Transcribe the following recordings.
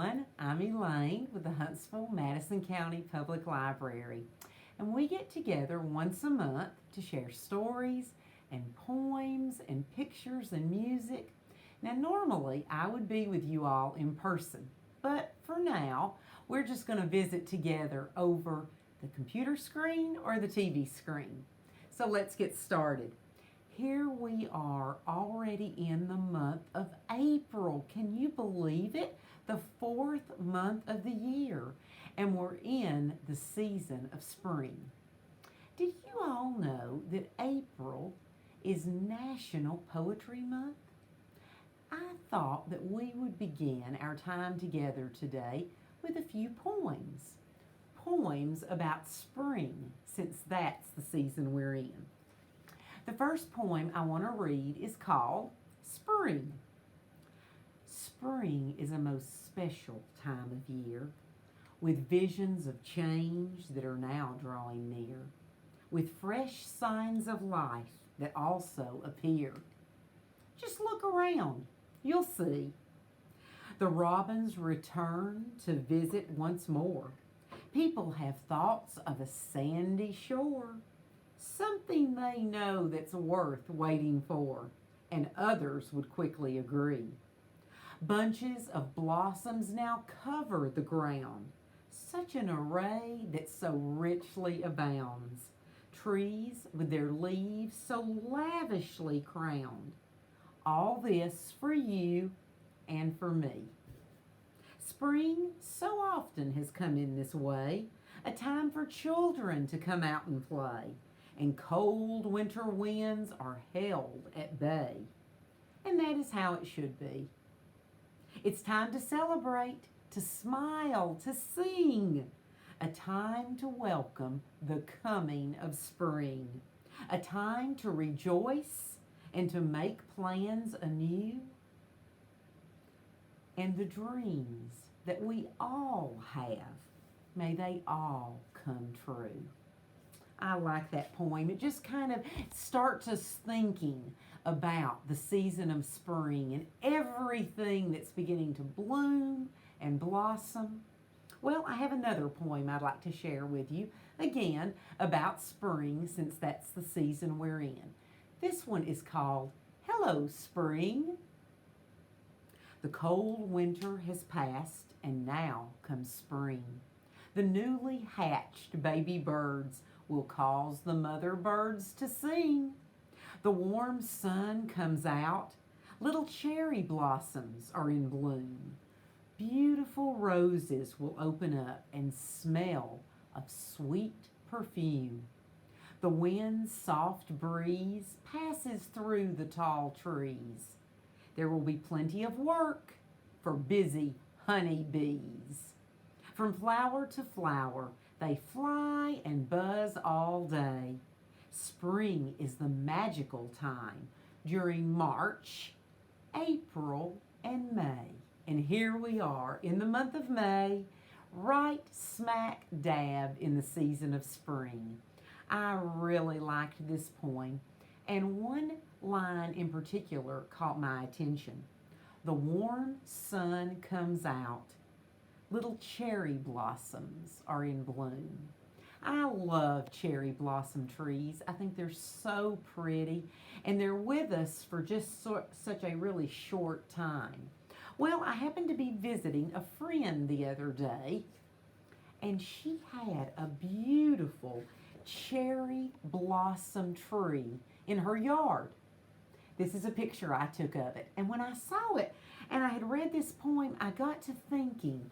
everyone. I'm Elaine with the Huntsville Madison County Public Library. And we get together once a month to share stories and poems and pictures and music. Now, normally I would be with you all in person, but for now, we're just going to visit together over the computer screen or the TV screen. So let's get started. Here we are already in the month of April. Can you believe it? The fourth month of the year, and we're in the season of spring. Did you all know that April is National Poetry Month? I thought that we would begin our time together today with a few poems. Poems about spring, since that's the season we're in. The first poem I want to read is called Spring. Spring is a most special time of year, with visions of change that are now drawing near, with fresh signs of life that also appear. Just look around, you'll see. The robins return to visit once more. People have thoughts of a sandy shore, something they know that's worth waiting for, and others would quickly agree. Bunches of blossoms now cover the ground, such an array that so richly abounds. Trees with their leaves so lavishly crowned. All this for you and for me. Spring so often has come in this way, a time for children to come out and play, and cold winter winds are held at bay. And that is how it should be. It's time to celebrate, to smile, to sing. A time to welcome the coming of spring. A time to rejoice and to make plans anew. And the dreams that we all have, may they all come true. I like that poem. It just kind of starts us thinking about the season of spring and everything that's beginning to bloom and blossom. Well, I have another poem I'd like to share with you, again, about spring, since that's the season we're in. This one is called Hello, Spring. The cold winter has passed, and now comes spring. The newly hatched baby birds will cause the mother birds to sing. The warm sun comes out. Little cherry blossoms are in bloom. Beautiful roses will open up and smell of sweet perfume. The wind's soft breeze passes through the tall trees. There will be plenty of work for busy honey bees. From flower to flower, they fly and buzz all day. Spring is the magical time during March, April, and May. And here we are in the month of May, right smack dab in the season of spring. I really liked this poem, and one line in particular caught my attention. The warm sun comes out. Little cherry blossoms are in bloom. I love cherry blossom trees. I think they're so pretty, and they're with us for just such a really short time. Well, I happened to be visiting a friend the other day, and she had a beautiful cherry blossom tree in her yard. This is a picture I took of it, and when I saw it and I had read this poem, I got to thinking.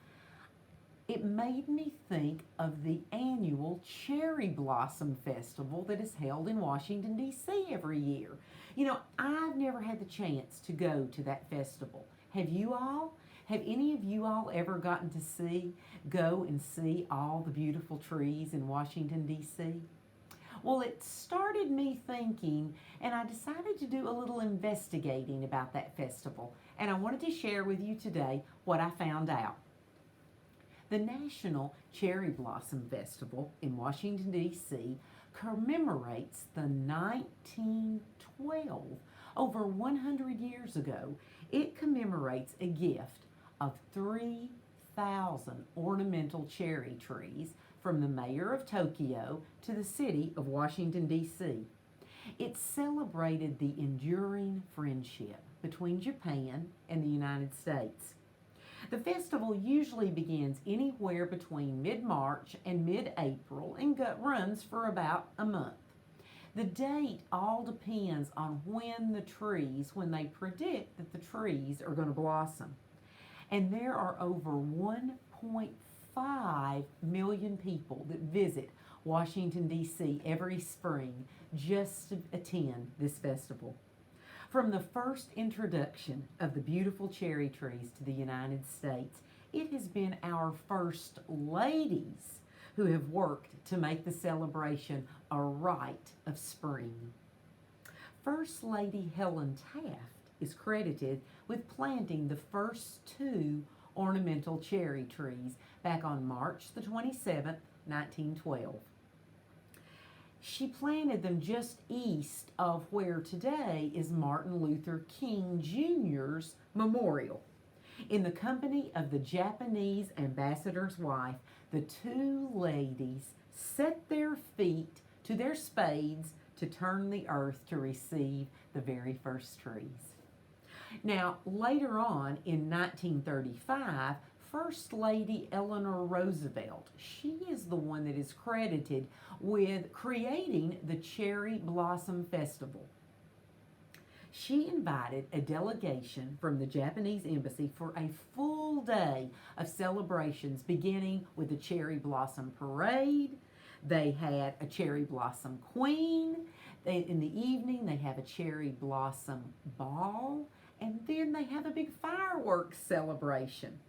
It made me think of the annual Cherry Blossom Festival that is held in Washington, D.C. every year. You know, I've never had the chance to go to that festival. Have you all? Have any of you all ever gotten to go and see all the beautiful trees in Washington, D.C.? Well, it started me thinking, and I decided to do a little investigating about that festival. And I wanted to share with you today what I found out. The National Cherry Blossom Festival in Washington, D.C. commemorates the 1912, over 100 years ago. It commemorates a gift of 3 100,000 ornamental cherry trees from the mayor of Tokyo to the city of Washington, D.C. It celebrated the enduring friendship between Japan and the United States. The festival usually begins anywhere between mid March and mid April and runs for about a month. The date all depends on when they predict that the trees are going to blossom. And there are over 1.5 million people that visit Washington, D.C. every spring just to attend this festival. From the first introduction of the beautiful cherry trees to the United States, it has been our first ladies who have worked to make the celebration a rite of spring. First Lady Helen Taft is credited with planting the first two ornamental cherry trees back on March the 27th, 1912. She planted them just east of where today is Martin Luther King Jr.'s memorial. In the company of the Japanese ambassador's wife, the two ladies set their feet to their spades to turn the earth to receive the very first trees. Now, later on in 1935, First Lady Eleanor Roosevelt, she is the one that is credited with creating the Cherry Blossom Festival. She invited a delegation from the Japanese embassy for a full day of celebrations, beginning with the Cherry Blossom Parade. They had a Cherry Blossom Queen. In the evening, they have a Cherry Blossom Ball. And then they have a big fireworks celebration.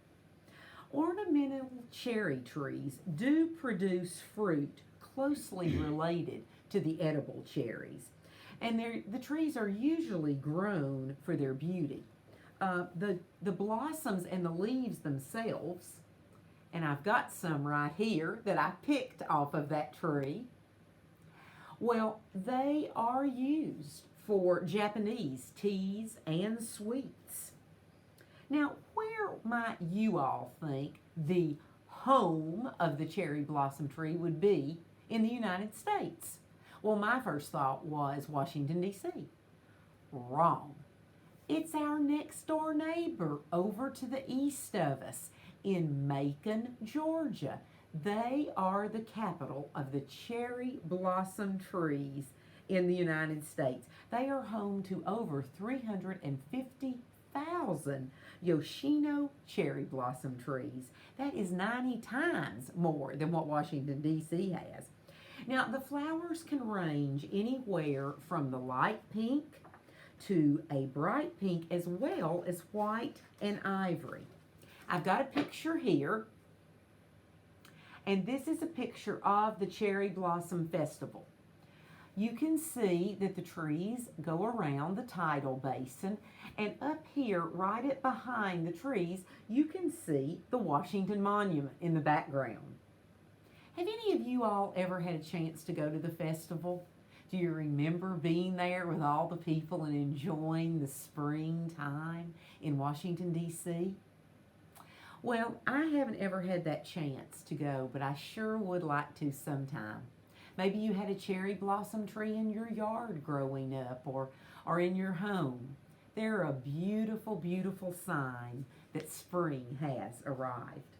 Ornamental cherry trees do produce fruit closely related to the edible cherries. And the trees are usually grown for their beauty. The blossoms and the leaves themselves, and I've got some right here that I picked off of that tree, well, they are used for Japanese teas and sweets. Now, where might you all think the home of the cherry blossom tree would be in the United States? Well, my first thought was Washington, D.C. Wrong. It's our next door neighbor over to the east of us in Macon, Georgia. They are the capital of the cherry blossom trees in the United States. They are home to over 350,000 Yoshino cherry blossom trees. That is 90 times more than what Washington, D.C. has. Now, the flowers can range anywhere from the light pink to a bright pink, as well as white and ivory. I've got a picture here, and this is a picture of the Cherry Blossom Festival. You can see that the trees go around the tidal basin, and up here, right at behind the trees, you can see the Washington Monument in the background. Have any of you all ever had a chance to go to the festival? Do you remember being there with all the people and enjoying the springtime in Washington, D.C.? Well, I haven't ever had that chance to go, but I sure would like to sometime. Maybe you had a cherry blossom tree in your yard growing up, or in your home. They're a beautiful, beautiful sign that spring has arrived.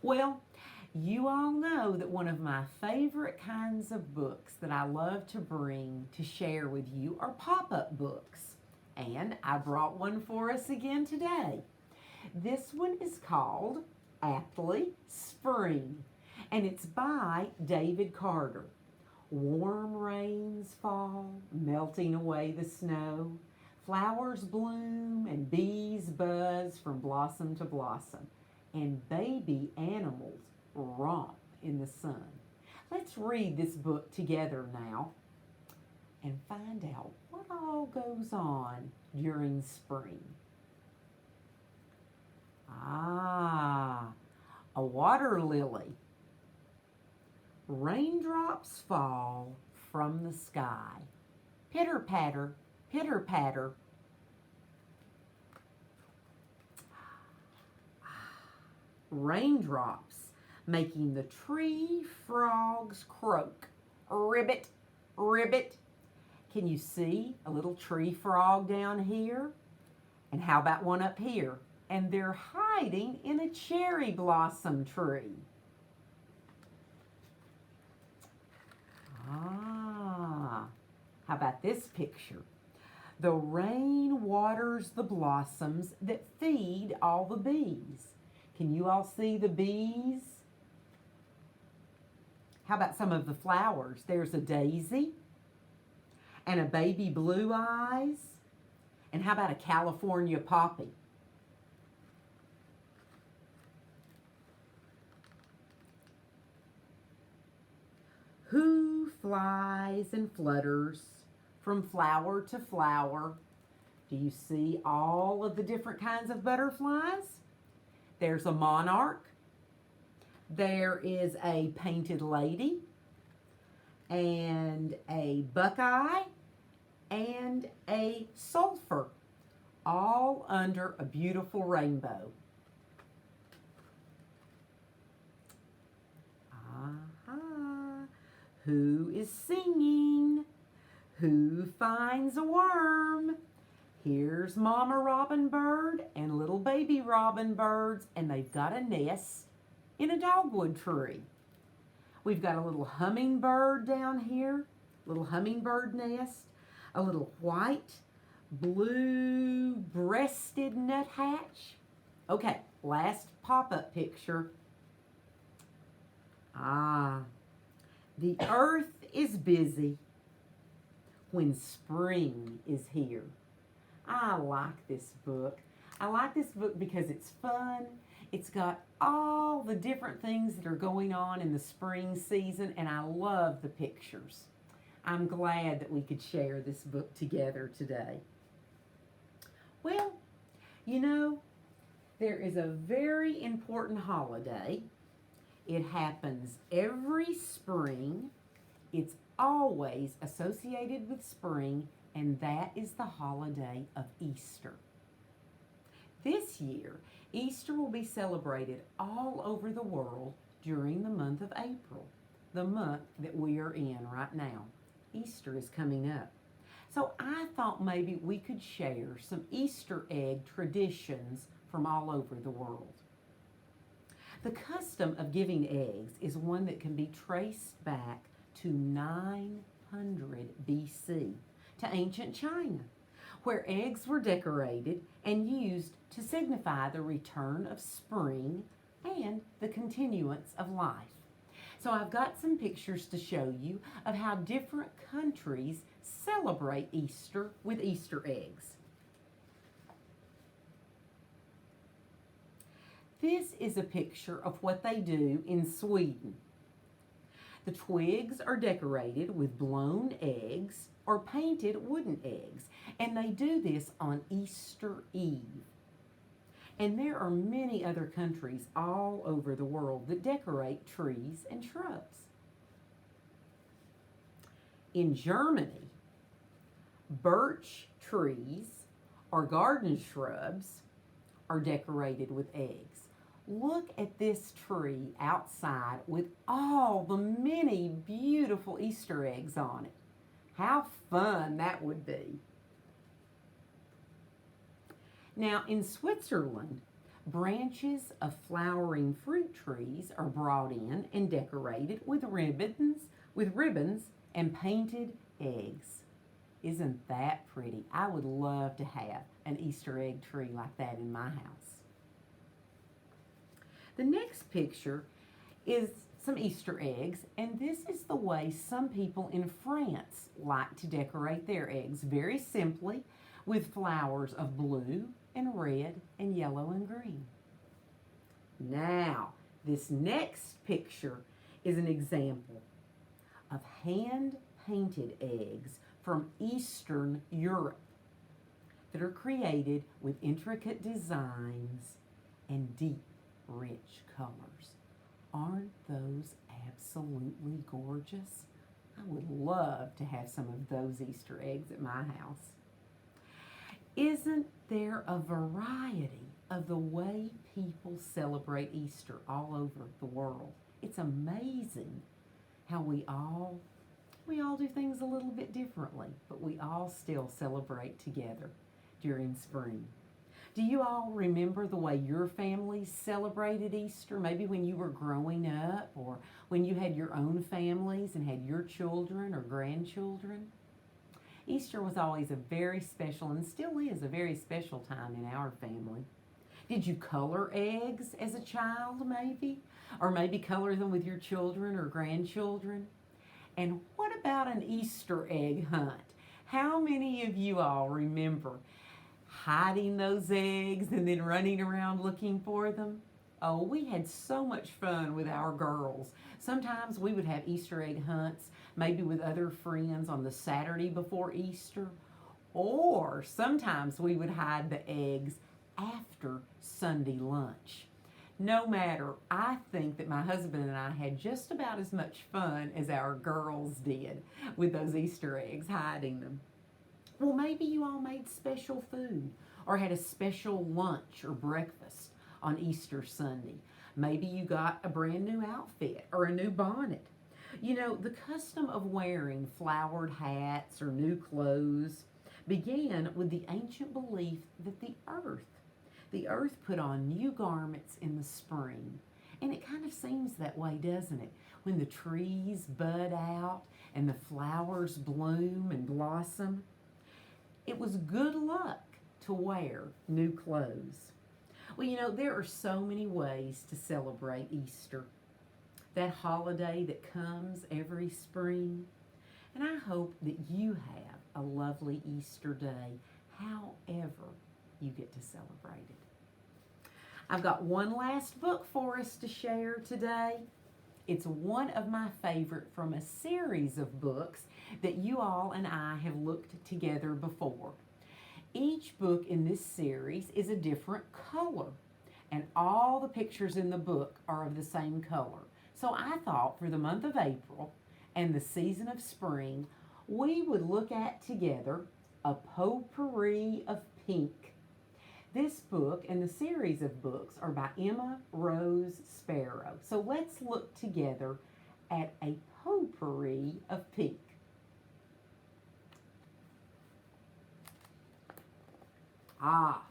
Well, you all know that one of my favorite kinds of books that I love to bring to share with you are pop-up books. And I brought one for us again today. This one is called Aptly Spring, and it's by David Carter. Warm rains fall, melting away the snow. Flowers bloom and bees buzz from blossom to blossom. And baby animals romp in the sun. Let's read this book together now and find out what all goes on during spring. A water lily. Raindrops fall from the sky. Pitter patter, pitter patter. raindrops, making the tree frogs croak. Ribbit, ribbit. Can you see a little tree frog down here? And how about one up here? And they're hiding in a cherry blossom tree. Ah, how about this picture? The rain waters the blossoms that feed all the bees. Can you all see the bees? How about some of the flowers? There's a daisy and a baby blue eyes. And how about a California poppy? Who flies and flutters from flower to flower? Do you see all of the different kinds of butterflies? There's a monarch. There is a painted lady and a buckeye and a sulfur, all under a beautiful rainbow. Who is singing? Who finds a worm? Here's Mama Robin Bird and little baby robin birds, and they've got a nest in a dogwood tree. We've got a little hummingbird down here, little hummingbird nest, a little white, blue-breasted nuthatch. Okay, last pop-up picture. The earth is busy when spring is here. I like this book. I like this book because it's fun. It's got all the different things that are going on in the spring season, and I love the pictures. I'm glad that we could share this book together today. Well, you know, there is a very important holiday. It happens every spring. It's always associated with spring, and that is the holiday of Easter. This year, Easter will be celebrated all over the world during the month of April, the month that we are in right now. Easter is coming up. So I thought maybe we could share some Easter egg traditions from all over the world. The custom of giving eggs is one that can be traced back to 900 BC, to ancient China, where eggs were decorated and used to signify the return of spring and the continuance of life. So I've got some pictures to show you of how different countries celebrate Easter with Easter eggs. This is a picture of what they do in Sweden. The twigs are decorated with blown eggs or painted wooden eggs, and they do this on Easter Eve. And there are many other countries all over the world that decorate trees and shrubs. In Germany, birch trees or garden shrubs are decorated with eggs. Look at this tree outside with all the many beautiful Easter eggs on it. How fun that would be. Now in Switzerland, branches of flowering fruit trees are brought in and decorated with ribbons and painted eggs. Isn't that pretty? I would love to have an Easter egg tree like that in my house. The next picture is some Easter eggs, and this is the way some people in France like to decorate their eggs, very simply with flowers of blue and red and yellow and green. Now, this next picture is an example of hand-painted eggs from Eastern Europe that are created with intricate designs and deep, rich colors. Aren't those absolutely gorgeous? I would love to have some of those Easter eggs at my house. Isn't there a variety of the way people celebrate Easter all over the world. It's amazing how we all do things a little bit differently, but we all still celebrate together during spring. Do you all remember the way your family celebrated Easter? Maybe when you were growing up or when you had your own families and had your children or grandchildren? Easter was always a very special and still is a very special time in our family. Did you color eggs as a child, maybe? Or maybe color them with your children or grandchildren? And what about an Easter egg hunt? How many of you all remember hiding those eggs and then running around looking for them? Oh, we had so much fun with our girls. Sometimes we would have Easter egg hunts, maybe with other friends on the Saturday before Easter, or sometimes we would hide the eggs after Sunday lunch. No matter, I think that my husband and I had just about as much fun as our girls did with those Easter eggs, hiding them. Well, maybe you all made special food or had a special lunch or breakfast on Easter Sunday. Maybe you got a brand new outfit or a new bonnet. You know, the custom of wearing flowered hats or new clothes began with the ancient belief that the earth put on new garments in the spring. And it kind of seems that way, doesn't it? When the trees bud out and the flowers bloom and blossom. It was good luck to wear new clothes. Well, you know, there are so many ways to celebrate Easter, that holiday that comes every spring. And I hope that you have a lovely Easter day, however you get to celebrate it. I've got one last book for us to share today. It's one of my favorite from a series of books that you all and I have looked together before. Each book in this series is a different color, and all the pictures in the book are of the same color. So I thought for the month of April and the season of spring, we would look at together a potpourri of pink. This book and the series of books are by Emma Rose Sparrow. So let's look together at a potpourri of pink. Ah,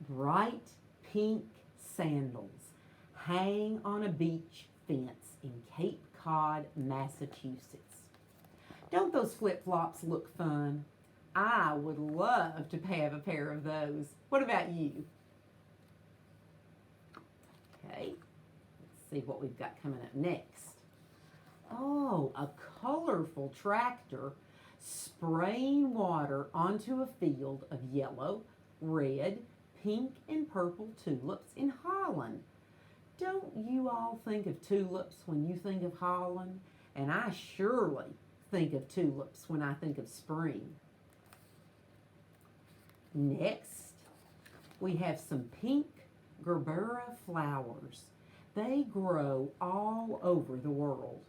bright pink sandals hang on a beach fence in Cape Cod, Massachusetts. Don't those flip-flops look fun? I would love to have a pair of those. What about you? Okay, let's see what we've got coming up next. Oh, a colorful tractor spraying water onto a field of yellow, red, pink, and purple tulips in Holland. Don't you all think of tulips when you think of Holland? And I surely think of tulips when I think of spring. Next, we have some pink gerbera flowers. They grow all over the world.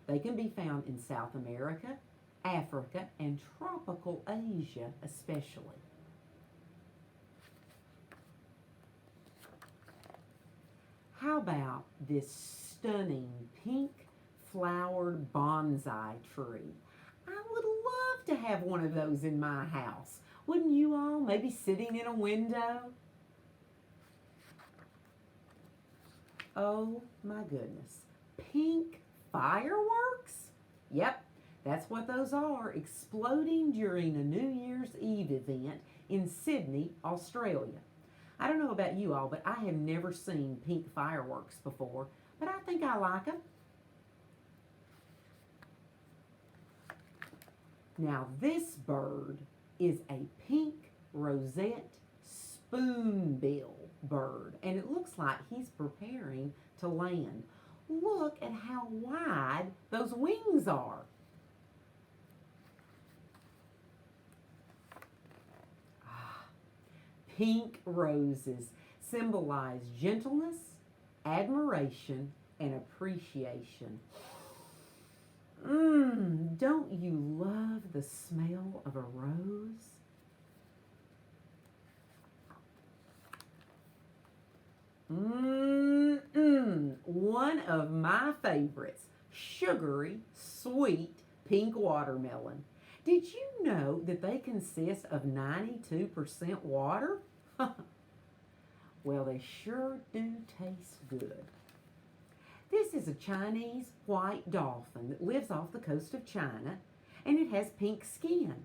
They can be found in South America, Africa, and tropical Asia especially. How about this stunning pink flowered bonsai tree? I would love to have one of those in my house. Wouldn't you all? Maybe sitting in a window? Oh my goodness. Pink fireworks? Yep, that's what those are, exploding during a New Year's Eve event in Sydney, Australia. I don't know about you all, but I have never seen pink fireworks before, but I think I like them. Now this bird is a pink rosette spoonbill bird, and it looks like he's preparing to land. Look at how wide those wings are. Pink roses symbolize gentleness, admiration, and appreciation. Don't you love the smell of a rose? One of my favorites, sugary, sweet pink watermelon. Did you know that they consist of 92% water? Well, they sure do taste good. This is a Chinese white dolphin that lives off the coast of China, and it has pink skin.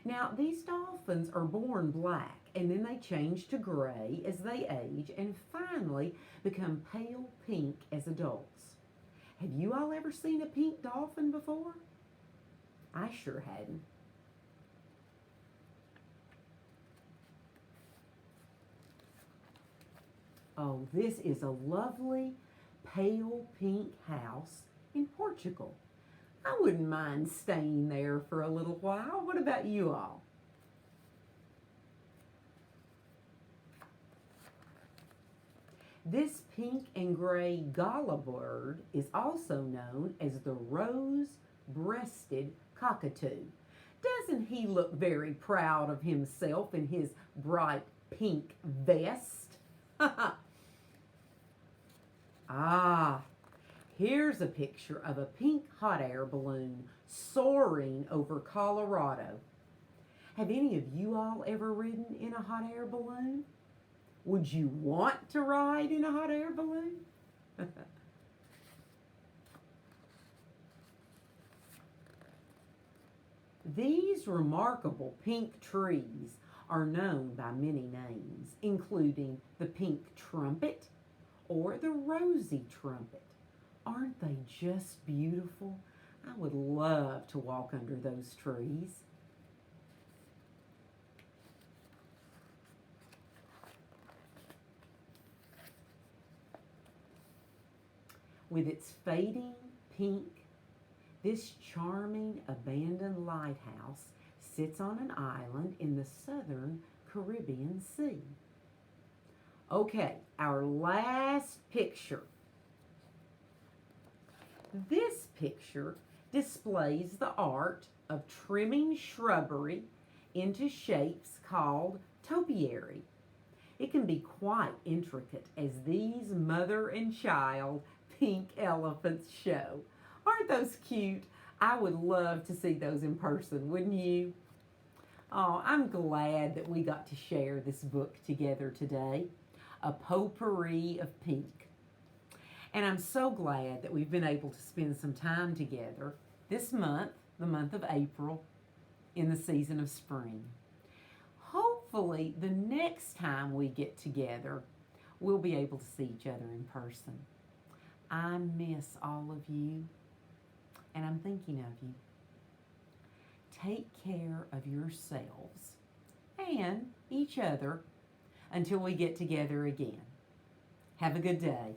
Now, these dolphins are born black and then they change to gray as they age and finally become pale pink as adults. Have you all ever seen a pink dolphin before? I sure hadn't. Oh, this is a lovely pale pink house in Portugal. I wouldn't mind staying there for a little while. What about you all? This pink and gray gala bird is also known as the rose-breasted cockatoo. Doesn't he look very proud of himself in his bright pink vest? Ah, here's a picture of a pink hot air balloon soaring over Colorado. Have any of you all ever ridden in a hot air balloon? Would you want to ride in a hot air balloon? These remarkable pink trees are known by many names, including the pink trumpet or the rosy trumpet. Aren't they just beautiful? I would love to walk under those trees. With its fading pink, this charming abandoned lighthouse sits on an island in the southern Caribbean Sea. Okay, our last picture. This picture displays the art of trimming shrubbery into shapes called topiary. It can be quite intricate as these mother and child pink elephants show. Aren't those cute? I would love to see those in person, wouldn't you? Oh, I'm glad that we got to share this book together today, A Potpourri of Pink. And I'm so glad that we've been able to spend some time together this month, the month of April, in the season of spring. Hopefully, the next time we get together, we'll be able to see each other in person. I miss all of you, and I'm thinking of you. Take care of yourselves and each other until we get together again. Have a good day.